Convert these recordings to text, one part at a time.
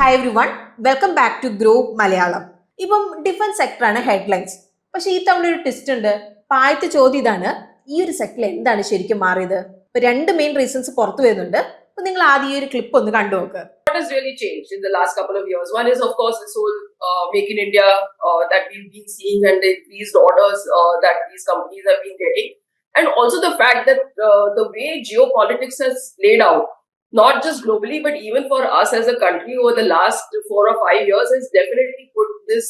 Hi everyone, welcome back to grow Malayalam. ഇപ്പം defence സെക്ടറാണ് headlines. പക്ഷെ ഈ തവണ ഒരു ട്വിസ്റ്റ് ഉണ്ട്. ആദ്യത്തെ ചോദ്യം ഇതാണ്, ഈ ഒരു സെക്ടറിൽ എന്താണ് ശരിക്കും മാറിയത്? ഇപ്പൊ രണ്ട് മെയിൻ റീസൺസ് പുറത്തു വരുന്നുണ്ട്. അപ്പൊ നിങ്ങൾ ആദ്യം ഈ ഒരു ക്ലിപ്പ് ഒന്ന് കണ്ടു നോക്ക്. What has really changed in the last couple of years? One is, of course, this whole Make in India that we've been seeing and the increased orders that these companies have been getting. And also the fact that the way geopolitics has played out, not just globally, but even for us as a country over the last 4 or 5 years, has definitely put this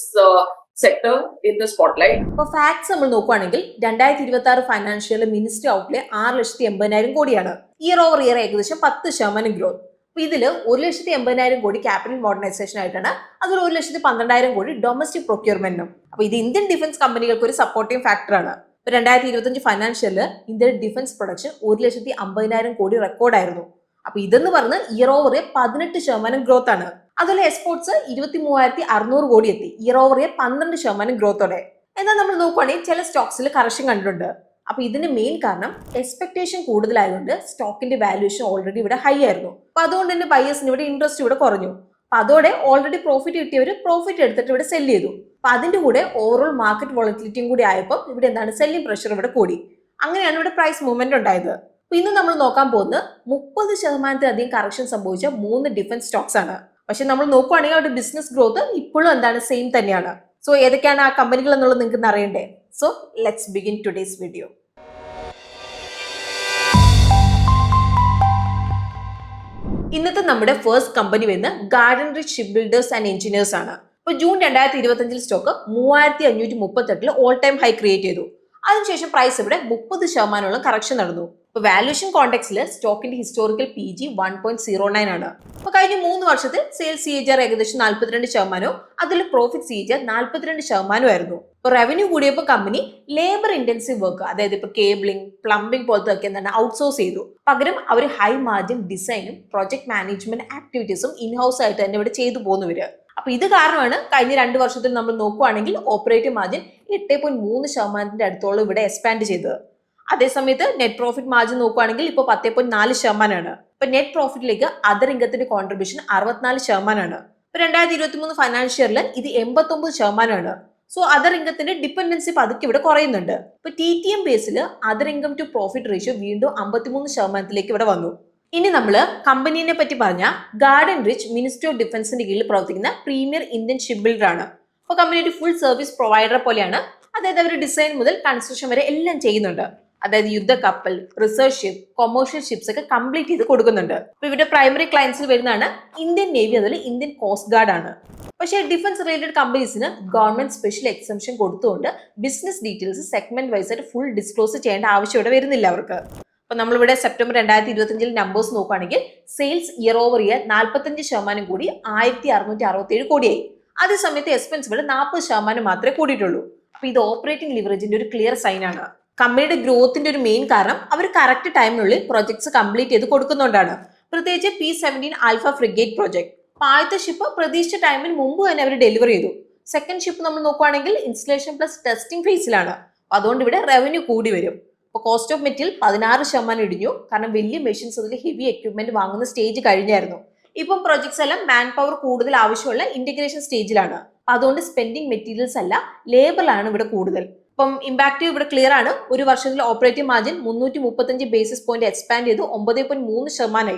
sector in the spotlight. ഇപ്പൊ facts നമ്മൾ നോക്കുകയാണെങ്കിൽ 2026 financial ministry ഔട്ട്ലെ 6,80,000 കോടിയാണ്. Year over year ഏകദേശം 10% growth. അപ്പൊ ഇതിൽ 1,80,000 കോടി capital modernisation ആയിട്ടാണ്, അതിൽ 1,12,000 കോടി ഡൊമസ്റ്റിക് പ്രൊക്യൂർമെന്റിനും. അപ്പൊ ഇത് ഇന്ത്യൻ ഡിഫൻസ് കമ്പനികൾക്ക് ഒരു സപ്പോർട്ടിംഗ് ഫാക്ടറാണ്. 2025 ഫൈനാൻഷ്യലില് ഇന്ത്യയുടെ ഡിഫൻസ് പ്രൊഡക്ഷൻ 1,50,000 കോടി റെക്കോർഡായിരുന്നു. അപ്പൊ ഇതെന്ന് പറഞ്ഞ് ഇയർ ഓവർ 18% ഗ്രോത്ത് ആണ്. അതുപോലെ എക്സ്പോർട്സ് 23,600 കോടി എത്തി, ഇയർ ഓവർ 12% ഗ്രോത്തോടെ. എന്നാൽ നമ്മൾ നോക്കുവാണെങ്കിൽ ചില സ്റ്റോക്സിൽ കറക്ഷൻ കണ്ടിട്ടുണ്ട്. അപ്പൊ ഇതിന്റെ മെയിൻ കാരണം എക്സ്പെക്ടേഷൻ കൂടുതലായതുകൊണ്ട് സ്റ്റോക്കിന്റെ വാല്യൂഷൻ ഓൾറെഡി ഇവിടെ ഹൈ ആയിരുന്നു. അപ്പൊ അതുകൊണ്ട് തന്നെ ബയേഴ്സിന് ഇവിടെ ഇൻട്രസ്റ്റ് ഇവിടെ കുറഞ്ഞു. അപ്പൊ അതോടെ ഓൾറെഡി പ്രോഫിറ്റ് കിട്ടിയവർ പ്രോഫിറ്റ് എടുത്തിട്ട് ഇവിടെ സെല് ചെയ്തു. അപ്പൊ അതിന്റെ കൂടെ ഓവറോൾ മാർക്കറ്റ് വോളറ്റിലിറ്റിയും കൂടി ആയപ്പോൾ ഇവിടെ എന്താണ് സെല്ലിംഗ് പ്രഷർ ഇവിടെ കൂടി. അങ്ങനെയാണ് ഇവിടെ പ്രൈസ് മൂവ്മെന്റ് ഉണ്ടായത്. അപ്പൊ ഇന്ന് നമ്മൾ നോക്കാൻ പോകുന്നത് 30% കറക്ഷൻ സംഭവിച്ച 3 ഡിഫൻസ് സ്റ്റോക്സ് ആണ്. പക്ഷെ നമ്മൾ നോക്കുവാണെങ്കിൽ അവരുടെ ബിസിനസ് ഗ്രോത്ത് ഇപ്പോഴും എന്താണ് സെയിം തന്നെയാണ്. സോ ഏതൊക്കെയാണ് ആ കമ്പനികൾ എന്നുള്ളത് നിങ്ങൾക്ക് അറിയണ്ടേ? So let's begin today's video. ഇന്നത്തെ നമ്മുടെ ഫസ്റ്റ് കമ്പനി വരുന്ന garden rich ship builders and engineers ആണ്. ഇപ്പൊ June 2025 stock 3,538 all time high create ചെയ്തു. അതിനുശേഷം പ്രൈസ് ഇവിടെ 30% കറക്ഷൻ നടന്നു. ഇപ്പൊ വാല്യൂഷൻ കോണ്ടെക്സിൽ സ്റ്റോക്കിന്റെ ഹിസ്റ്റോറിക്കൽ PG 1.09 ആണ്. അപ്പൊ കഴിഞ്ഞ 3 വർഷത്തിൽ സെയിൽസ് CAGR ഏകദേശം 42%, അതിൽ പ്രോഫിറ്റ് CAGR 42% ആയിരുന്നു. ഇപ്പൊ റവന്യൂ കൂടിയപ്പോൾ കമ്പനി ലേബർ ഇന്റൻസീവ് വർക്ക്, അതായത് ഇപ്പൊ കേബിളിംഗ്, പ്ലംബിംഗ് പോലത്തെ ഒക്കെ എന്താണ് ഔട്ട്സോഴ്സ് ചെയ്തു. പകരം അവർ ഹൈ മാർജിൻ ഡിസൈനും പ്രൊജക്ട് മാനേജ്മെന്റ് ആക്ടിവിറ്റീസും ഇൻഹൗസ് ആയിട്ട് തന്നെ ഇവിടെ ചെയ്തു പോകുന്നവര്. അപ്പൊ ഇത് കാരണമാണ് കഴിഞ്ഞ 2 വർഷത്തിൽ നമ്മൾ നോക്കുവാണെങ്കിൽ ഓപ്പറേറ്റിംഗ് മാർജിൻ 8.3% അടുത്തോളം ഇവിടെ എക്സ്പാൻഡ് ചെയ്തത്. അതേസമയത്ത് നെറ്റ് പ്രോഫിറ്റ് മാർജിൻ നോക്കുകയാണെങ്കിൽ ഇപ്പോൾ 10.4%. ഇപ്പൊ നെറ്റ് പ്രോഫിറ്റിലേക്ക് അതർ ഇൻകത്തിന്റെ കോൺട്രിബ്യൂഷൻ 64%. ഇപ്പൊ 2023 ഫൈനാൻഷ്യറിൽ ഇത് 89%. സോ അതർ ഇൻകത്തിന്റെ ഡിപ്പെൻഡൻസി പതുക്കെ ഇവിടെ കുറയുന്നുണ്ട്. ഇപ്പൊ TTM ബേസിൽ other income to profit ratio വീണ്ടും 53% ഇവിടെ വന്നു. ഇനി നമ്മൾ കമ്പനീനെ പറ്റി പറഞ്ഞ ഗാർഡൻ റിച്ച് മിനിസ്ട്രി ഓഫ് ഡിഫൻസിന്റെ കീഴിൽ പ്രവർത്തിക്കുന്ന പ്രീമിയർ ഇന്ത്യൻ ഷിപ്പ് ബിൽഡർ ആണ്. അപ്പൊ കമ്പനി ഒരു ഫുൾ സർവീസ് പ്രൊവൈഡർ പോലെയാണ്. അതായത് അവർ ഡിസൈൻ മുതൽ കൺസ്ട്രക്ഷൻ വരെ എല്ലാം ചെയ്യുന്നുണ്ട്. അതായത് യുദ്ധ കപ്പൽ, റിസർച്ച് ഷിപ്പ്, കൊമേഴ്ഷ്യൽ ഷിപ്സ് ഒക്കെ കംപ്ലീറ്റ് ചെയ്ത് കൊടുക്കുന്നുണ്ട്. അപ്പൊ ഇവരുടെ പ്രൈമറി ക്ലയൻസിൽ വരുന്നതാണ് ഇന്ത്യൻ നേവി, അതുപോലെ ഇന്ത്യൻ കോസ്റ്റ് ഗാർഡ് ആണ്. പക്ഷേ ഡിഫൻസ് റിലേറ്റഡ് കമ്പനീസിന് ഗവൺമെന്റ് സ്പെഷ്യൽ എക്സംഷൻ കൊടുത്തുകൊണ്ട് ബിസിനസ് ഡീറ്റെയിൽസ് സെഗ്മെന്റ് വൈസ് ആയിട്ട് ഫുൾ ഡിസ്ക്ലോസ് ചെയ്യേണ്ട ആവശ്യം ഇവിടെ വരുന്നില്ല അവർക്ക്. അപ്പൊ നമ്മളിവിടെ സെപ്റ്റംബർ 2025 നമ്പേഴ്സ് നോക്കുകയാണെങ്കിൽ സെയിൽസ് ഇയർ ഓവർ ഇയർ 45% കൂടി 1,667 കോടിയായി. അതേസമയത്ത് എക്സ്പെൻസ് ഇവിടെ 40% മാത്രമേ കൂടിയിട്ടുള്ളൂ. അപ്പൊ ഇത് ഓപ്പറേറ്റിംഗ് ലിവറേജിന്റെ ഒരു ക്ലിയർ സൈൻ ആണ്. കമ്പനിയുടെ ഗ്രോത്തിന്റെ ഒരു മെയിൻ കാരണം അവർ കറക്റ്റ് ടൈമിനുള്ളിൽ പ്രൊജക്ട്സ് കംപ്ലീറ്റ് ചെയ്ത് കൊടുക്കുന്നതുകൊണ്ടാണ്. പ്രത്യേകിച്ച് P-17 ആൽഫ ഫ്രിഗേറ്റ് പ്രൊജക്ട്. ആദ്യത്തെ ഷിപ്പ് പ്രതീക്ഷിച്ച ടൈമിന് മുമ്പ് തന്നെ അവർ ഡെലിവർ ചെയ്തു. സെക്കൻഡ് ഷിപ്പ് നമ്മൾ നോക്കുകയാണെങ്കിൽ ഇൻസ്റ്റലേഷൻ പ്ലസ് ടെസ്റ്റിംഗ് ഫേസിലാണ്. അതുകൊണ്ട് ഇവിടെ റവന്യൂ കൂടി വരും. ഇപ്പോൾ കോസ്റ്റ് ഓഫ് മെറ്റീരിയൽ 16% ഇടിഞ്ഞു. കാരണം വലിയ മെഷീൻസ്, അതിൽ ഹെവി എക്യുപ്മെന്റ് വാങ്ങുന്ന സ്റ്റേജ് കഴിഞ്ഞായിരുന്നു. ഇപ്പം പ്രൊജക്ട്സ് എല്ലാം മാൻ പവർ കൂടുതൽ ആവശ്യമുള്ള ഇന്റഗ്രേഷൻ സ്റ്റേജിലാണ്. അതുകൊണ്ട് സ്പെൻഡിങ് മെറ്റീരിയൽസ് അല്ല, ലേബറിലാണ് ഇവിടെ കൂടുതൽ. ഇപ്പം ഇമ്പാക്ട് ഇവിടെ ക്ലിയർ ആണ്. ഒരു വർഷത്തിൽ operating margin 335 basis point expand ചെയ്തു 9.3%.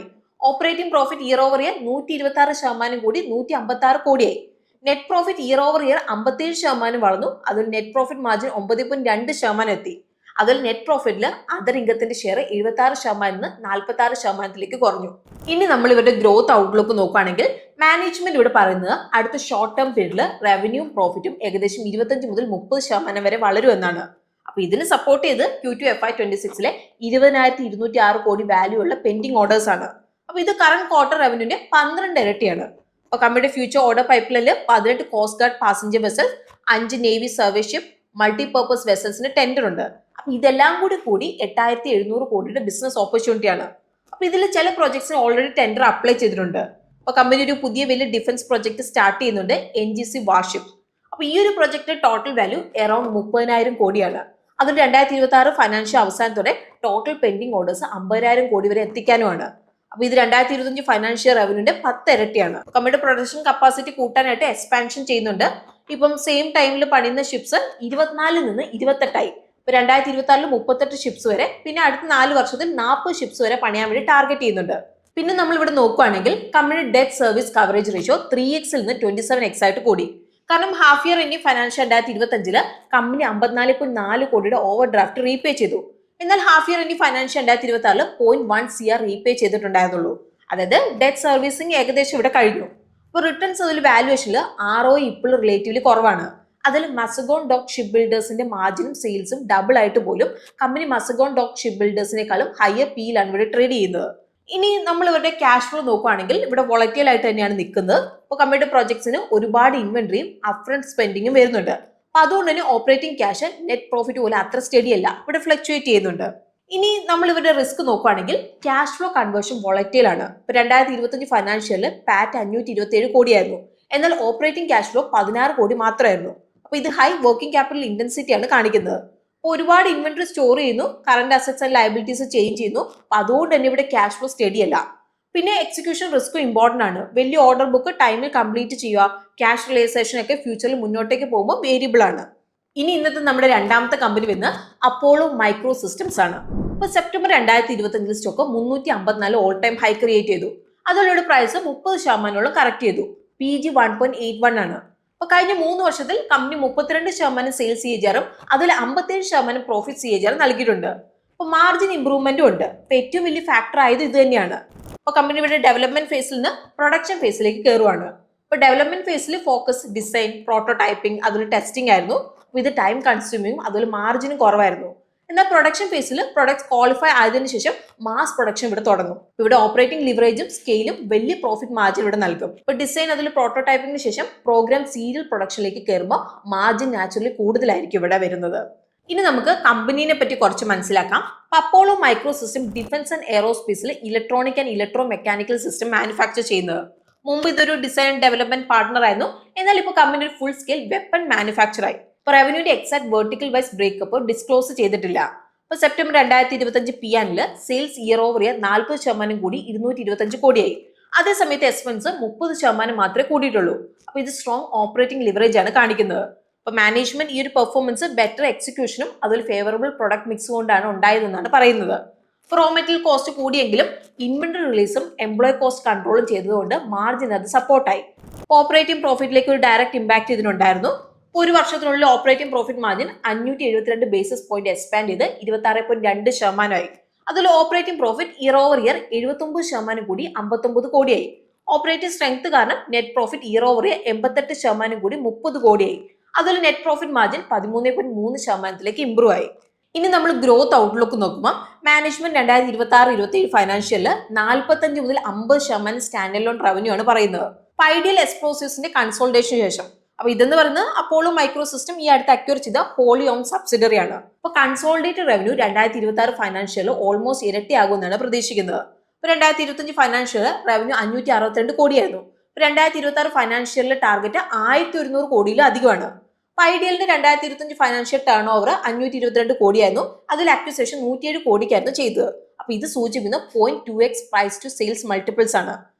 Operating profit year over year 126% കൂടി 156 കോടിയായി. Net profit year over year 57% വളർന്നു. അതിൽ നെറ്റ് പ്രോഫിറ്റ് മാർജിൻ 9.2% എത്തി. അതിൽ നെറ്റ് പ്രോഫിറ്റില് അതർ ഇൻകത്തിന്റെ ഷെയർ 76% 46% കുറഞ്ഞു. ഇനി നമ്മൾ ഇവരുടെ ഗ്രോത്ത് ഔട്ട്ലുക്ക് നോക്കുകയാണെങ്കിൽ മാനേജ്മെന്റ് ഇവിടെ പറയുന്നത് അടുത്ത ഷോർട്ട് ടേം പീരീഡിൽ റവന്യൂ പ്രോഫിറ്റും ഏകദേശം 25 മുതൽ 30% വരെ വളരുമെന്നാണ്. അപ്പൊ ഇതിന് സപ്പോർട്ട് ചെയ്ത് Q2 FY26 20,206 കോടി വാല്യൂ ഉള്ള പെൻഡിങ് ഓർഡേഴ്സ് ആണ്. അപ്പൊ ഇത് കറന്റ് ക്വാർട്ടർ റവന്യൂന്റെ 12 ഇരട്ടിയാണ്. അപ്പൊ കമ്പനിയുടെ ഫ്യൂച്ചർ ഓർഡർ പൈപ്പ്ലൈനിൽ 18 coast guard passenger vessel, 5 navy service ship, multipurpose വെസൽസിന് ടെൻഡർ ഉണ്ട്. അപ്പൊ ഇതെല്ലാം കൂടി 8,700 കോടിയുടെ ബിസിനസ് ഓപ്പർച്യൂണിറ്റി ആണ്. അപ്പൊ ഇതിൽ ചില പ്രൊജക്ട്സിന് ഓൾറെഡി ടെൻഡർ അപ്ലൈ ചെയ്തിട്ടുണ്ട്. അപ്പൊ കമ്പനി ഒരു പുതിയ വലിയ ഡിഫൻസ് പ്രൊജക്ട് സ്റ്റാർട്ട് ചെയ്യുന്നുണ്ട്, NGC വാർഷിപ്പ്. അപ്പൊ ഈ ഒരു പ്രൊജക്ടിന്റെ ടോട്ടൽ വാല്യൂ അറൌണ്ട് 30,000 കോടിയാണ്. അതിൽ 2026 ഫൈനാൻഷ്യൽ അവസാനത്തോടെ ടോട്ടൽ പെൻഡിങ് ഓർഡേഴ്സ് 50,000 കോടി വരെ എത്തിക്കാനുമാണ്. അപ്പൊ ഇത് 2025 ഫൈനാൻഷ്യൽ റവന്യൂന്റെ 10 ഇരട്ടിയാണ്. കമ്പനിയുടെ പ്രൊഡക്ഷൻ കപ്പാസിറ്റി കൂട്ടാനായിട്ട് എക്സ്പാൻഷൻ ചെയ്യുന്നുണ്ട്. ഇപ്പം സെയിം ടൈമിൽ പണിയുന്ന ഷിപ്സ് 24 നിന്ന് 28 ഇപ്പൊ 2026 38 ഷിപ്സ് വരെ, പിന്നെ അടുത്ത 4 വർഷത്തിൽ 40 ഷിപ്സ് വരെ പണിയാൻ വേണ്ടി ടാർഗറ്റ് ചെയ്യുന്നുണ്ട്. പിന്നെ നമ്മൾ ഇവിടെ നോക്കുകയാണെങ്കിൽ company debt service coverage ratio 3x നിന്ന് 27x ആയിട്ട് കൂടി. കാരണം ഹാഫ് ഇയർ ഇനി ഫൈനാൻഷ്യൽ 2025 കമ്പനി 54.4 കോടിയുടെ ഓവർ ഡ്രാഫ്റ്റ് റീപേ ചെയ്തു. എന്നാൽ ഹാഫ് ഇയർ ഇനി ഫൈനാൻഷ്യൽ 2026 0.1 CR റീപേ ചെയ്തിട്ടുണ്ടായിരുന്നുള്ളൂ. അതായത് ഡെറ്റ് സർവീസിംഗ് ഏകദേശം ഇവിടെ കഴിഞ്ഞു. അപ്പോൾ റിട്ടേൺസ് അതിൽ വാല്യുവേഷനിൽ ROE ഇപ്പോഴും റിലേറ്റീവ്ലി കുറവാണ്. അതിൽ മസഗോൺ ഡോക്ക് ഷിപ്പ് ബിൽഡേഴ്സിന്റെ മാർജിനും സെയിൽസും ഡബിൾ ആയിട്ട് പോലും കമ്പനി മസഗോൺ ഡോക്ക് ഷിപ്പ് ബിൽഡേഴ്സിനേക്കാളും ഹയർ പിയിലാണ് ഇവിടെ ട്രേഡ് ചെയ്യുന്നത്. ഇനി നമ്മൾ ഇവരുടെ ക്യാഷ് ഫ്ലോ നോക്കുകയാണെങ്കിൽ ഇവിടെ വോളറ്റൈൽ ആയിട്ട് തന്നെയാണ് നിൽക്കുന്നത്. അപ്പോൾ കമ്പനിയുടെ പ്രോജക്ട്സിന് ഒരുപാട് ഇൻവെന്ററിയും അപ്ഫ്രണ്ട് സ്പെൻഡിങ്ങും വരുന്നുണ്ട്. അപ്പൊ അതുകൊണ്ട് തന്നെ ഓപ്പറേറ്റിംഗ് ക്യാഷ് നെറ്റ് പ്രോഫിറ്റ് പോലെ അത്ര സ്റ്റഡി അല്ല, ഇവിടെ ഫ്ലക്ച്വേറ്റ് ചെയ്യുന്നുണ്ട്. ഇനി നമ്മൾ ഇവരുടെ റിസ്ക് നോക്കുകയാണെങ്കിൽ ക്യാഷ് ഫ്ലോ കൺവേർഷൻ വോളറ്റൈൽ ആണ്. ഇപ്പൊ 2025 ഫൈനാൻഷ്യലിൽ പാറ്റ് 527 കോടിയായിരുന്നു, എന്നാൽ ഓപ്പറേറ്റിംഗ് ക്യാഷ് ഫ്ലോ 16 കോടി മാത്രമായിരുന്നു. അപ്പൊ ഇത് ഹൈ വർക്കിംഗ് ക്യാപിറ്റൽ ഇന്റൻസിറ്റി ആണ് കാണിക്കുന്നത്. ഒരുപാട് ഇൻവെന്ററി സ്റ്റോർ ചെയ്യുന്നു, current assets and liabilities change ചെയ്യുന്നു. അപ്പൊ അതുകൊണ്ട് തന്നെ ഇവിടെ ക്യാഷ് ഫ്ലോ സ്റ്റഡി അല്ല. പിന്നെ എക്സിക്യൂഷൻ റിസ്ക്കും ഇമ്പോർട്ടന്റ് ആണ്. വലിയ ഓർഡർ ബുക്ക് ടൈമിൽ കംപ്ലീറ്റ് ചെയ്യുക, ക്യാഷ് റിയലൈസേഷൻ ഒക്കെ ഫ്യൂച്ചറിൽ മുന്നോട്ടേക്ക് പോകുമ്പോൾ വേരിയബിൾ ആണ്. ഇനി ഇന്നത്തെ നമ്മുടെ രണ്ടാമത്തെ കമ്പനി വന്ന് അപ്പോളോ മൈക്രോ സിസ്റ്റംസ് ആണ്. ഇപ്പൊ September 2025 stock 354 all time high create ചെയ്തു. അതോടെ പ്രൈസ് 30% കറക്റ്റ് ചെയ്തു. PG 1.81 ആണ്. അപ്പൊ കഴിഞ്ഞ 3 വർഷത്തിൽ കമ്പനി 32% സെയിൽസ് CAGR-ഉം അതിൽ 57% പ്രോഫിറ്റ് CAGR നൽകിയിട്ടുണ്ട്. അപ്പൊ മാർജിൻ ഇംപ്രൂവ്മെന്റും ഉണ്ട്. അപ്പൊ ഏറ്റവും വലിയ ഫാക്ടർ ആയത് ഇത് തന്നെയാണ്. അപ്പൊ കമ്പനി ഇവിടെ ഡെവലപ്മെന്റ് ഫേസിൽ നിന്ന് പ്രൊഡക്ഷൻ ഫേസിലേക്ക് കയറുവാണ്. അപ്പൊ ഡെവലപ്മെന്റ് ഫേസിൽ ഫോക്കസ് ഡിസൈൻ, പ്രോട്ടോടൈപ്പിംഗ്, അതിൽ ടെസ്റ്റിംഗ് ആയിരുന്നു. ഇത് ടൈം കൺസ്യൂമിങ്ങും അതുപോലെ മാർജിനും കുറവായിരുന്നു. എന്നാൽ പ്രൊഡക്ഷൻ ഫേസിൽ പ്രൊഡക്ട്സ് ക്വാളിഫൈ ആയതിനു ശേഷം മാസ് പ്രൊഡക്ഷൻ ഇവിടെ തുടങ്ങും. ഇവിടെ ഓപ്പറേറ്റിംഗ് ലിവറേജും സ്കെയിലും വലിയ പ്രോഫിറ്റ് മാർജിൻ ഇവിടെ നൽകും. ഇപ്പൊ ഡിസൈൻ അതിൽ പ്രോട്ടോടൈപ്പിംഗിന് ശേഷം പ്രോഗ്രാം സീരിയൽ പ്രൊഡക്ഷനിലേക്ക് കയറുമ്പോൾ മാർജിൻ നാച്ചുറലി കൂടുതലായിരിക്കും ഇവിടെ വരുന്നത്. ഇനി നമുക്ക് കമ്പനീനെ പറ്റി കുറച്ച് മനസ്സിലാക്കാം. Apollo micro system defence and എയറോസ്പേസിൽ electronic and electro mechanical system manufacture ചെയ്യുന്നത്. മുമ്പ് ഇതൊരു ഡിസൈൻ ആൻഡ് ഡെവലപ്മെന്റ് പാർട്ണർ ആയിരുന്നു. എന്നാൽ ഇപ്പോൾ കമ്പനി ഒരു ഫുൾ സ്കെയിൽ വെപ്പൺ മാനുഫാക്ചർ ആയി. ഇപ്പൊ റവന്യൂന്റെ exact vertical wise breakup disclose ചെയ്തിട്ടില്ല. ഇപ്പൊ September 2025 PNL sales year over year 40% കൂടി 225 കോടിയായി. അതേസമയത്ത് എക്സ്പെൻസ് 30% മാത്രമേ കൂടിയിട്ടുള്ളൂ. അപ്പൊ ഇത് സ്ട്രോങ് ഓപ്പറേറ്റിംഗ് ലിവറേജ് ആണ് കാണിക്കുന്നത്. അപ്പൊ മാനേജ്മെന്റ് ഈ ഒരു പെർഫോമൻസ് ബെറ്റർ എക്സിക്യൂഷനും അതിൽ ഫേവറബിൾ പ്രൊഡക്ട് മിക്സ് കൊണ്ടാണ് ഉണ്ടായതെന്നാണ് പറയുന്നത്. റോ മെറ്റീരിയൽ കോസ്റ്റ് കൂടിയെങ്കിലും ഇൻവെന്ററി റിലീസും എംപ്ലോയി കോസ്റ്റ് കൺട്രോളും ചെയ്തതുകൊണ്ട് മാർജിൻ അത് സപ്പോർട്ടായി. ഓപ്പറേറ്റിംഗ് പ്രോഫിറ്റിലേക്ക് ഒരു ഡയറക്റ്റ് ഇമ്പാക്ട് ഇതിനുണ്ടായിരുന്നു. ഒരു വർഷത്തിനുള്ളിൽ operating profit margin 572 basis point expand ചെയ്ത് 26.2% അതിൽ operating profit year over year 79% കൂടി 59 കോടിയായി. ഓപ്പറേറ്റിംഗ് സ്ട്രെങ്ത് കാരണം net profit year over year 88% കൂടി 30 കോടിയായി. അതിൽ നെറ്റ് പ്രോഫിറ്റ് മാർജിൻ 13.3% ഇംപ്രൂവ് ആയി. ഇനി നമ്മൾ ഗ്രോത്ത് ഔട്ട്ലുക്ക് നോക്കുമ്പോൾ മാനേജ്മെന്റ് 2026-27 ഫൈനാൻഷ്യലിൽ 45 മുതൽ 50% സ്റ്റാൻഡ് ലോൺ റവന്യൂ ആണ് പറയുന്നത്. ഐഡിയൽ എക്സ്പ്ലോസീവ്സിന്റെ കൺസോൾട്ടേഷന് ശേഷം. അപ്പൊ ഇതെന്ന് പറയുന്നത് അപ്പോളോ മൈക്രോ സിസ്റ്റം ഈ അടുത്ത് അക്വയർ ചെയ്ത ഹോളി ഓൺ സബ്സിഡറി ആണ്. അപ്പൊ കൺസോളിഡേറ്റഡ് റവന്യൂ 2026 ഫൈനാൻഷ്യലിൽ ഓൾമോസ്റ്റ് ഇരട്ടിയാകുമെന്നാണ് പ്രതീക്ഷിക്കുന്നത്. ഇപ്പൊ 2025 ഫൈനാൻഷ്യൽ റവന്യൂ 562 കോടിയായിരുന്നു. 2026 ഫൈനാൻഷ്യലിലെ ടാർഗറ്റ് 1100 കോടിയിലും അധികമാണ്. അപ്പൊ ഐഡിയലിന്റെ 2025 ഫൈനാൻഷ്യൽ ടേൺ ഓവർ 522 കോടിയായിരുന്നു. അതിൽ അക്വിസിഷൻ 107 കോടിക്കായിരുന്നു ചെയ്തത്. അപ്പൊ ഇത് സൂചിപ്പിക്കുന്നത് 0.2x price to sales multiples ആണ്.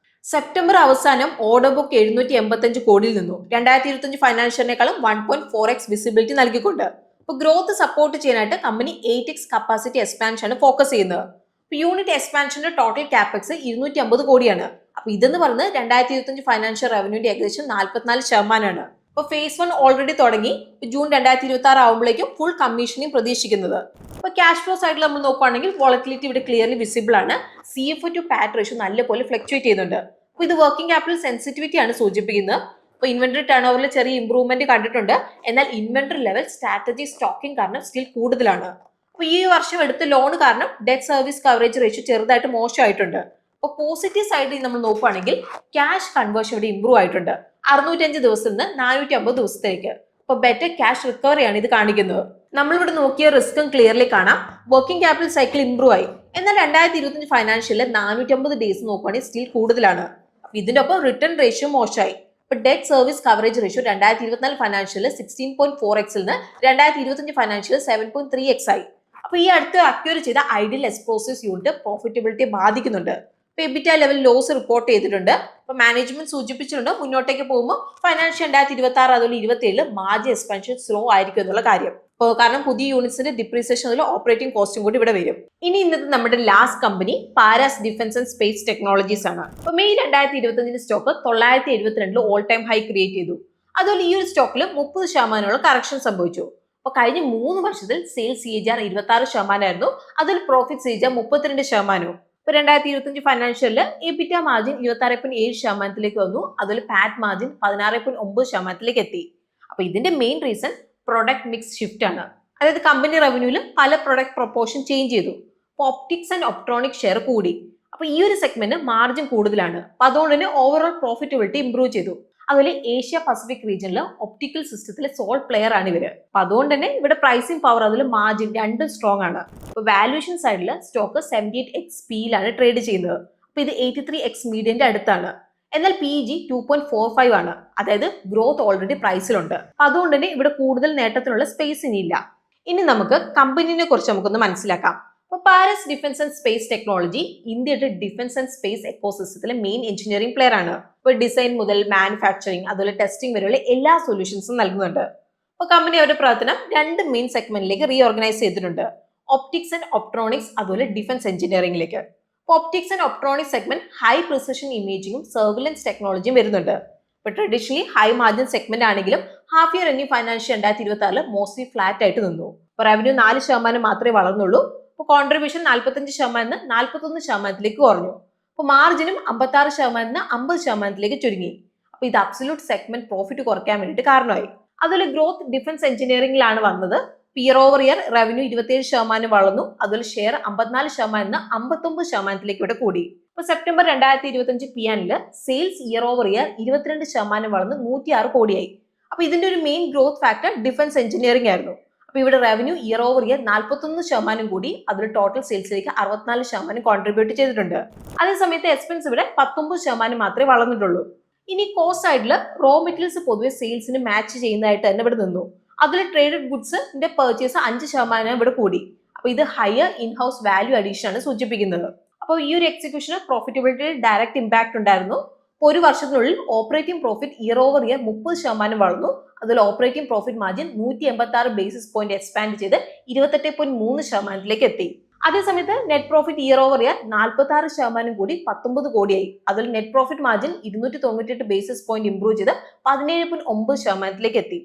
സെപ്റ്റംബർ അവസാനം ഓർഡർ ബുക്ക് 785 കോടിയിൽ നിന്നു 2025 ഫൈനാൻഷ്യലിനേക്കാളും 1.4x വിസിബിലിറ്റി നൽകിക്കൊണ്ട്. അപ്പൊ ഗ്രോത്ത് സപ്പോർട്ട് ചെയ്യാനായിട്ട് കമ്പനി 8x കപ്പാസിറ്റി എക്സ്പാൻഷൻ ആണ് ഫോക്കസ് ചെയ്യുന്നത്. യൂണിറ്റ് എക്സ്പാൻഷന്റെ ടോട്ടൽ ക്യാപെക്സ് 250 കോടിയാണ്. അപ്പൊ ഇതെന്ന് പറയുന്നത് 2025 ഫൈനാൻഷ്യൽ റവന്യൂന്റെ ഏകദേശം 44%. അപ്പൊ ഫേസ് 1 ഓൾറെഡി തുടങ്ങി. ജൂൺ 2026 ആവുമ്പോഴേക്കും ഫുൾ കമ്മീഷനിങ് പ്രതീക്ഷിക്കുന്നത്. അപ്പൊ ക്യാഷ് ഫ്ലോ സൈഡിൽ നമ്മൾ നോക്കുകയാണെങ്കിൽ വോളറ്റിലിറ്റി ഇവിടെ ക്ലിയർലി വിസിബിൾ ആണ്. CFO ടു പാറ്റ് റേഷ്യോ നല്ലപോലെ ഫ്ലക്ച്വേറ്റ് ചെയ്യുന്നുണ്ട്. അപ്പൊ ഇത് വർക്കിംഗ് ക്യാപിറ്റൽ സെൻസിറ്റിവിറ്റി ആണ് സൂചിപ്പിക്കുന്നത്. അപ്പൊ ഇൻവെന്ററി ടേൺ ഓവറിൽ ചെറിയ ഇംപ്രൂവ്മെന്റ് കണ്ടിട്ടുണ്ട്. എന്നാൽ ഇൻവെന്ററി ലെവൽ സ്ട്രാറ്റജി സ്റ്റോക്കിംഗ് കാരണം സ്റ്റിൽ കൂടുതലാണ്. അപ്പൊ ഈ വർഷം എടുത്ത ലോൺ കാരണം ഡെറ്റ് സർവീസ് കവറേജ് റേഷ്യോ ചെറുതായിട്ട് മോശമായിട്ടുണ്ട്. അപ്പൊ പോസിറ്റീവ് സൈഡിൽ നമ്മൾ നോക്കുകയാണെങ്കിൽ ക്യാഷ് കൺവേർഷൻ ഇവിടെ ഇംപ്രൂവ് ആയിട്ടുണ്ട്. 605 ദിവസത്തിൽ നിന്ന് 450 ദിവസത്തേക്ക്. അപ്പൊ ബെറ്റർ ക്യാഷ് റിക്കവറി ആണ് ഇത് കാണിക്കുന്നത്. നമ്മളിവിടെ നോക്കിയ റിസ്ക്കും ക്ലിയർലി കാണാം. വർക്കിംഗ് ക്യാപിറ്റൽ സൈക്കിൾ ഇംപ്രൂവ് ആയി. എന്നാൽ 2025 ഫൈനാൻഷ്യലിൽ 450 ഡേയ്സ് നോക്കുകയാണെങ്കിൽ സ്റ്റിൽ കൂടുതലാണ്. അപ്പൊ ഇതിന്റെ ഒപ്പം റിട്ടേൺ റേഷ്യോ മോശമായി. ഇപ്പൊ debt service coverage ratio 2024 ഫൈനാൻഷ്യലിൽ 16.4x നിന്ന് 2025 ഫൈനാൻഷ്യലിൽ 7.3x ആയി. അപ്പൊ ഈ അടുത്ത് അക്വയർ ചെയ്ത ഐഡിയൽ എക്സ്പ്ലോസീവ്സ് യൂണിറ്റ് പ്രോഫിറ്റബിലിറ്റി ബാധിക്കുന്നുണ്ട്. ഇപ്പൊ എബിറ്റ ലെവൽ ലോസ് റിപ്പോർട്ട് ചെയ്തിട്ടുണ്ട്. അപ്പൊ മാനേജ്മെന്റ് സൂചിപ്പിച്ചിട്ടുണ്ട് മുന്നോട്ടേക്ക് പോകുമ്പോൾ ഫൈനാൻഷ്യൽ 2026 അതുപോലെ 27 മാർജിൻ എക്സ്പാൻഷൻ സ്ലോ ആയിരിക്കും എന്നുള്ള കാര്യം. കാരണം പുതിയ യൂണിറ്റ്സിന്റെ ഡിപ്രീസിയേഷൻ അതിൽ ഓപ്പറേറ്റിംഗ് കോസ്റ്റും കൂടി ഇവിടെ വരും. ഇനി ഇന്നത്തെ നമ്മുടെ last company Paras defence and space technologies ആണ്. അപ്പൊ May 2025 stock 972 all time high create ചെയ്തു. അതുപോലെ ഈ ഒരു സ്റ്റോക്കിൽ 30% കറക്ഷൻ സംഭവിച്ചു. അപ്പൊ കഴിഞ്ഞ 3 വർഷത്തിൽ സെയിൽസ് CAGR 26%, അതിൽ പ്രോഫിറ്റ് CAGR 32%. ഇപ്പൊ 2025 ഫൈനാൻഷ്യലില് എബിറ്റ മാർജിൻ 26.7% വന്നു. അതിൽ പാറ്റ് മാർജിൻ 16.9% എത്തി. അപ്പൊ ഇതിന്റെ main reason product mix shift ആണ്. അതായത് കമ്പനി റവന്യൂല് പല പ്രൊഡക്റ്റ് പ്രൊപ്പോർഷൻ ചേഞ്ച് ചെയ്തു. അപ്പൊ ഒപ്റ്റിക്സ് ആൻഡ് ഒപ്ട്രോണിക് ഷെയർ കൂടി. അപ്പൊ ഈ ഒരു സെഗ്മെന്റ് മാർജിൻ കൂടുതലാണ്. അപ്പൊ അതുകൊണ്ട് തന്നെ ഓവറോൾ പ്രോഫിറ്റബിലിറ്റി ഇംപ്രൂവ് ചെയ്തു. അതുപോലെ ഏഷ്യ പസഫിക് റീജിയനിൽ ഒപ്റ്റിക്കൽ സിസ്റ്റത്തിലെ സോൾ പ്ലെയർ ആണ് ഇവര്. അപ്പൊ അതുകൊണ്ട് തന്നെ ഇവിടെ പ്രൈസിംഗ് പവർ അതുപോലെ മാർജിൻ രണ്ടും സ്ട്രോങ് ആണ്. ഇപ്പൊ വാല്യൂഷൻ സൈഡിൽ സ്റ്റോക്ക് 78x PE ട്രേഡ് ചെയ്യുന്നത്. അപ്പൊ ഇത് 83x മീഡിയന്റെ അടുത്താണ്. എന്നാൽ PEG 2.45 ആണ്. അതായത് ഗ്രോത്ത് ഓൾറെഡി പ്രൈസിലുണ്ട്. അപ്പൊ അതുകൊണ്ട് തന്നെ ഇവിടെ കൂടുതൽ നേട്ടത്തിനുള്ള സ്പേസ് ഇനിയില്ല. ഇനി നമുക്ക് കമ്പനിനെ കുറിച്ച് നമുക്കൊന്ന് മനസ്സിലാക്കാം. അപ്പൊ Paras defence and space technology ഇന്ത്യയുടെ ഡിഫൻസ് ആൻഡ് സ്പേസ് എക്കോസിസ്റ്റത്തിലെ മെയിൻ എഞ്ചിനീയറിംഗ് പ്ലെയർ ആണ്. ഇപ്പൊ ഡിസൈൻ മുതൽ മാനുഫാക്ചറിംഗ് അതുപോലെ ടെസ്റ്റിംഗ് വരെയുള്ള എല്ലാ സൊല്യൂഷൻസും നൽകുന്നുണ്ട്. അപ്പൊ കമ്പനി അവരുടെ പ്രവർത്തനം 2 മെയിൻ സെഗ്മെന്റിലേക്ക് റീഓർഗനൈസ് ചെയ്തിട്ടുണ്ട്. ഒപ്റ്റിക്സ് ആൻഡ് ഒപ്ട്രോണിക്സ് അതുപോലെ ഡിഫൻസ് എഞ്ചിനീയറിംഗിലേക്ക്. Optics and optronics segment high precision ഇമേജിങ്ങും സർവിലൻസ് ടെക്നോളജിയും വരുന്നുണ്ട്. ഇപ്പൊ ട്രഡീഷണലി ഹൈ മാർജിൻ സെഗ്മെന്റ് ആണെങ്കിലും ഹാഫ് ഇയർ എന്നീ ഫൈനാൻഷ്യൽ 2026 മോസ്റ്റ്ലി ഫ്ലാറ്റ് ആയിട്ട് നിന്നു. ഇപ്പൊ റവന്യൂ 4% മാത്രമേ വളർന്നുള്ളൂ. ഇപ്പൊ കോൺട്രിബ്യൂഷൻ 45% 41% കുറഞ്ഞു. അപ്പൊ മാർജിനും 56% 50% ചുരുങ്ങി. അപ്പൊ ഇത് അബ്സല്യൂട്ട് സെഗ്മെന്റ് പ്രോഫിറ്റ് കുറയ്ക്കാൻ വേണ്ടിയിട്ട് കാരണമായി. അതുപോലെ ഗ്രോത്ത് ഡിഫൻസ് എഞ്ചിനീയറിംഗിലാണ് വന്നത്. ഇയർ ഓവർ ഇയർ റവന്യൂ 27% വളർന്നു. അതുപോലെ ഷെയർ 54% 59% ഇവിടെ കൂടി. ഇപ്പൊ September 2025 PNL sales year over year 22% വളർന്ന് 106 കോടിയായി. അപ്പൊ ഇതിന്റെ ഒരു main growth factor defence engineering ആയിരുന്നു. അപ്പൊ ഇവിടെ റവന്യൂ ഇയർ ഓവർ ഇയർ 41% കൂടി. അതിൽ ടോട്ടൽ സെയിൽസിലേക്ക് 64% കോൺട്രിബ്യൂട്ട് ചെയ്തിട്ടുണ്ട്. അതേസമയത്ത് എക്സ്പെൻസ് ഇവിടെ 19% മാത്രമേ വളർന്നിട്ടുള്ളൂ. ഇനി കോസ്റ്റ് സൈഡിൽ റോ മെറ്റീരിയൽസ് പൊതുവെ സെയിൽസിന് മാച്ച് ചെയ്യുന്നതായിട്ട് തന്നെ ഇവിടെ നിന്നു. അതിൽ ട്രേഡഡ് ഗുഡ്സിന്റെ പർച്ചേസ് 5% ഇവിടെ കൂടി. അപ്പൊ ഇത് ഹയർ ഇൻഹൗസ് വാല്യൂ അഡീഷൻ ആണ് സൂചിപ്പിക്കുന്നത്. അപ്പോൾ ഈ ഒരു എക്സിക്യൂഷന് പ്രോഫിറ്റബിലിറ്റിയിൽ ഡയറക്റ്റ് ഇമ്പാക്ട് ഉണ്ടായിരുന്നു. ഒരു വർഷത്തിനുള്ളിൽ operating profit year over year 30% വളർന്നു. അതിൽ operating profit margin 186 basis point expand ചെയ്ത് 28.3% എത്തി. അതേസമയത്ത് net profit year over year 46% കൂടി 19 കോടിയായി. അതിൽ net profit margin 298 basis point improve ചെയ്ത് 17.9% എത്തി.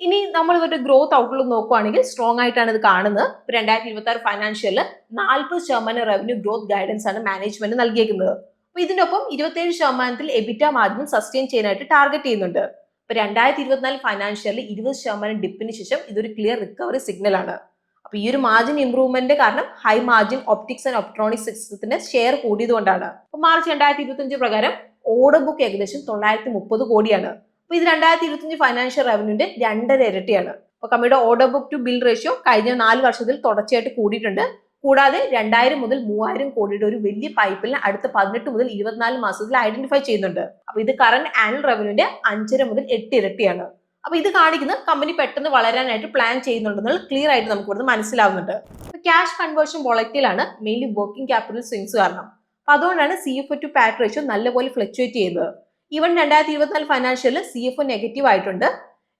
ഇനി നമ്മൾ ഇവരുടെ ഗ്രോത്ത് ഔട്ട്ലുക്ക് നോക്കുകയാണെങ്കിൽ സ്ട്രോങ് ആയിട്ടാണ് ഇത് കാണുന്നത്. 2026 ഫൈനാൻഷ്യലിൽ 40% റവന്യൂ ഗ്രോത്ത് ഗൈഡൻസ് ആണ് മാനേജ്മെന്റ് നൽകിയിരിക്കുന്നത്. അപ്പൊ ഇതിന്റെ ഒപ്പം 27% എബിറ്റ മാർജിൻ സസ്റ്റെയിൻ ചെയ്യാനായിട്ട് ടാർഗറ്റ് ചെയ്യുന്നുണ്ട്. ഇപ്പൊ 2024 ഫൈനാൻഷ്യലിൽ 20% ഡിപ്പിന് ശേഷം ഇതൊരു ക്ലിയർ റിക്കവറി സിഗ്നൽ ആണ്. അപ്പൊ ഈ ഒരു മാർജിൻ ഇംപ്രൂവ്മെന്റ് കാരണം ഹൈ മാർജിൻ ഒപ്റ്റിക്സ് ആൻഡ് ഒപ്ട്രോണിക്സ് സിസ്റ്റത്തിന്റെ ഷെയർ കൂടിയതുകൊണ്ടാണ്. അപ്പൊ മാർച്ച് 2025 പ്രകാരം ഓർഡർ ബുക്ക് ഏകദേശം 930 കോടിയാണ്. അപ്പൊ ഇത് 2025 ഫൈനാൻഷ്യൽ റവന്യൂന്റെ 2.5 ഇരട്ടിയാണ്. അപ്പൊ കമ്പനിയുടെ order book to bill ratio കഴിഞ്ഞ 4 വർഷത്തിൽ തുടർച്ചയായിട്ട് കൂടിയിട്ടുണ്ട്. കൂടാതെ 2000 മുതൽ 3000 കോടിയുടെ ഒരു വലിയ പൈപ്പിലിന് അടുത്ത 18 മുതൽ 24 മാസത്തിൽ ഐഡന്റിഫൈ ചെയ്യുന്നുണ്ട്. അപ്പൊ ഇത് കറന്റ് ആനുവൽ റവന്യൂന്റെ 5.5 മുതൽ 8 ഇരട്ടിയാണ്. അപ്പൊ ഇത് കാണിക്കുന്ന കമ്പനി പെട്ടെന്ന് വളരാനായിട്ട് പ്ലാൻ ചെയ്യുന്നുണ്ടെന്നുള്ള ക്ലിയർ ആയിട്ട് നമുക്ക് ഇവിടുന്ന് മനസ്സിലാവുന്നുണ്ട്. അപ്പൊ ക്യാഷ് കൺവേർഷൻ വോളറ്റിലാണ് മെയിൻലി വർക്കിംഗ് ക്യാപിറ്റൽ സ്വിങ്സ് കാരണം. അപ്പൊ അതുകൊണ്ടാണ് CFO ടു പാറ്റ് റേഷ്യോ നല്ലപോലെ ഫ്ലക്ച്വേറ്റ് ചെയ്യുന്നത്. ഈവൻ 2024 ഫൈനാൻഷ്യലിൽ CFO നെഗറ്റീവ് ആയിട്ടുണ്ട്.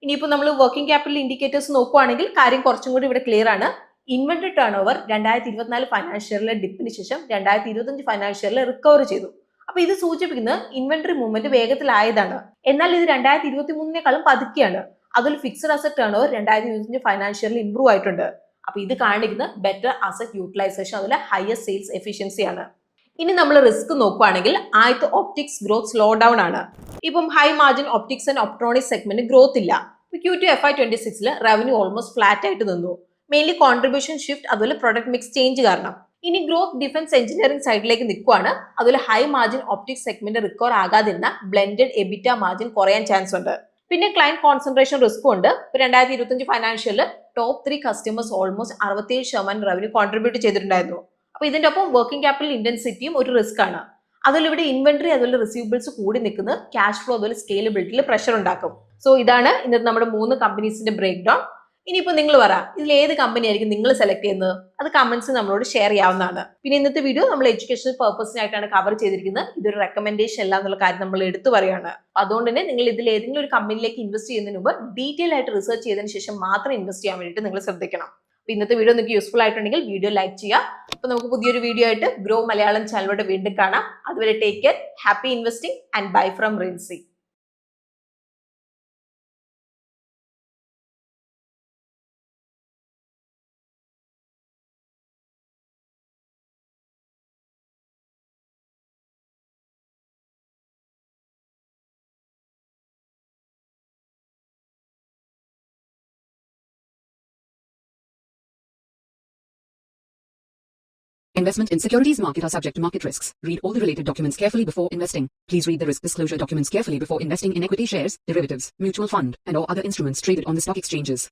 ഇനിയിപ്പോൾ നമ്മൾ വർക്കിംഗ് ക്യാപിറ്റൽ ഇൻഡിക്കേറ്റേഴ്സ് നോക്കുകയാണെങ്കിൽ കാര്യം കുറച്ചും കൂടി ഇവിടെ ക്ലിയർ ആണ്. ഇൻവെന്ററി ടേൺ ഓവർ 2024 ഫൈനാൻഷ്യലിലെ ഡിപ്പിന് ശേഷം 2025 ഫൈനാൻഷ്യലിൽ റിക്കവർ ചെയ്തു. അപ്പൊ ഇത് സൂചിപ്പിക്കുന്നത് ഇൻവെന്ററി മൂവ്മെന്റ് വേഗത്തിലായതാണ്. എന്നാൽ ഇത് 2023 പതുക്കെയാണ്. അതിൽ ഫിക്സഡ് അസറ്റ് ടേൺ ഓവർ 2025 ഫൈനാൻഷ്യലിൽ ഇംപ്രൂവ് ആയിട്ടുണ്ട്. അപ്പൊ ഇത് കാണിക്കുന്ന ബെറ്റർ അസറ്റ് യൂട്ടിലൈസേഷൻ അതുപോലെ ഹയർ സെയിൽസ് എഫിഷ്യൻസി ആണ്. ഇനി നമ്മൾ റിസ്ക് നോക്കുകയാണെങ്കിൽ ആദ്യത്തെ ഒപ്റ്റിക്സ് ഗ്രോത്ത് സ്ലോ ഡൗൺ ആണ്. ഇപ്പം high margin optics and optronics segment growth ഇല്ല. Q2 FY26 revenue almost flat ആയിട്ട് നിന്നു. മെയിൻലി കോൺട്രിബ്യൂഷൻ ഷിഫ്റ്റ് അതുപോലെ പ്രൊഡക്റ്റ് മിക്സ് ചേഞ്ച് കാരണം. ഇനി ഗ്രോത്ത് ഡിഫൻസ് എഞ്ചിനീയറിംഗ് സൈഡിലേക്ക് നിൽക്കുകയാണ്. അതുപോലെ high margin optics segment recover ആകാതിരുന്ന ബ്ലെൻഡഡ് എബിറ്റ മാർജിൻ കുറയാൻ ചാൻസ് ഉണ്ട്. പിന്നെ ക്ലയന്റ് കോൺസെൻട്രേഷൻ റിസ്കും ഉണ്ട്. 2025 ഫൈനാൻഷ്യലിൽ top 3 customers almost 67% revenue contribute ചെയ്തിട്ടുണ്ടായിരുന്നു. അപ്പൊ ഇതിന്റെ ഒപ്പം വർക്കിംഗ് ക്യാപിറ്റൽ ഇന്റൻസിറ്റിയും ഒരു റിസ്ക് ആണ്. അതുപോലെ ഇവിടെ ഇൻവെന്ററി അതുപോലെ റിസീവബിൾസ് കൂടി നിൽക്കുന്നത് ക്യാഷ് ഫ്ലോ അതുപോലെ സ്കെയിലബിലിറ്റിയിൽ പ്രഷർ ഉണ്ടാക്കും. സോ ഇതാണ് ഇന്നത്തെ നമ്മുടെ 3 കമ്പനീസിന്റെ ബ്രേക്ക് ഡൗൺ. ഇനിയിപ്പോൾ നിങ്ങൾ പറ, ഇതിൽ ഏത് കമ്പനി ആയിരിക്കും നിങ്ങൾ സെലക്ട് ചെയ്യുന്നത്? അത് കമന്റ്സ് നമ്മളോട് ഷെയർ ചെയ്യാവുന്നതാണ്. പിന്നെ ഇന്നത്തെ വീഡിയോ നമ്മൾ എഡ്യൂക്കേഷണൽ പർപ്പസിനായിട്ടാണ് കവർ ചെയ്തിരിക്കുന്നത്. ഇതൊരു റെക്കമെൻഡേഷൻ അല്ല എന്നുള്ള കാര്യം നമ്മൾ എടുത്തു പറയുകയാണ്. അതുകൊണ്ട് തന്നെ നിങ്ങൾ ഇതിൽ ഏതെങ്കിലും ഒരു കമ്പനിയിലേക്ക് ഇൻവെസ്റ്റ് ചെയ്യുന്നതിന് മുമ്പ് ഡീറ്റെയിൽ ആയിട്ട് റിസർച്ച് ചെയ്തതിന് ശേഷം മാത്രം ഇൻവെസ്റ്റ് ചെയ്യാൻ വേണ്ടിയിട്ട് നിങ്ങൾ ശ്രദ്ധിക്കണം. അപ്പൊ ഇന്നത്തെ വീഡിയോ നിങ്ങൾക്ക് യൂസ്ഫുൾ ആയിട്ടുണ്ടെങ്കിൽ വീഡിയോ ലൈക്ക് ചെയ്യുക. അപ്പൊ നമുക്ക് പുതിയൊരു വീഡിയോ ആയിട്ട് ഗ്രോ മലയാളം ചാനലോടെ വീണ്ടും കാണാം. അതുവരെ take care, happy investing and bye from Rincy. Investment in securities market are subject to market risks. Read all the related documents carefully before investing. Please read the risk disclosure documents carefully before investing in equity shares, derivatives, mutual fund, and or other instruments traded on the stock exchanges.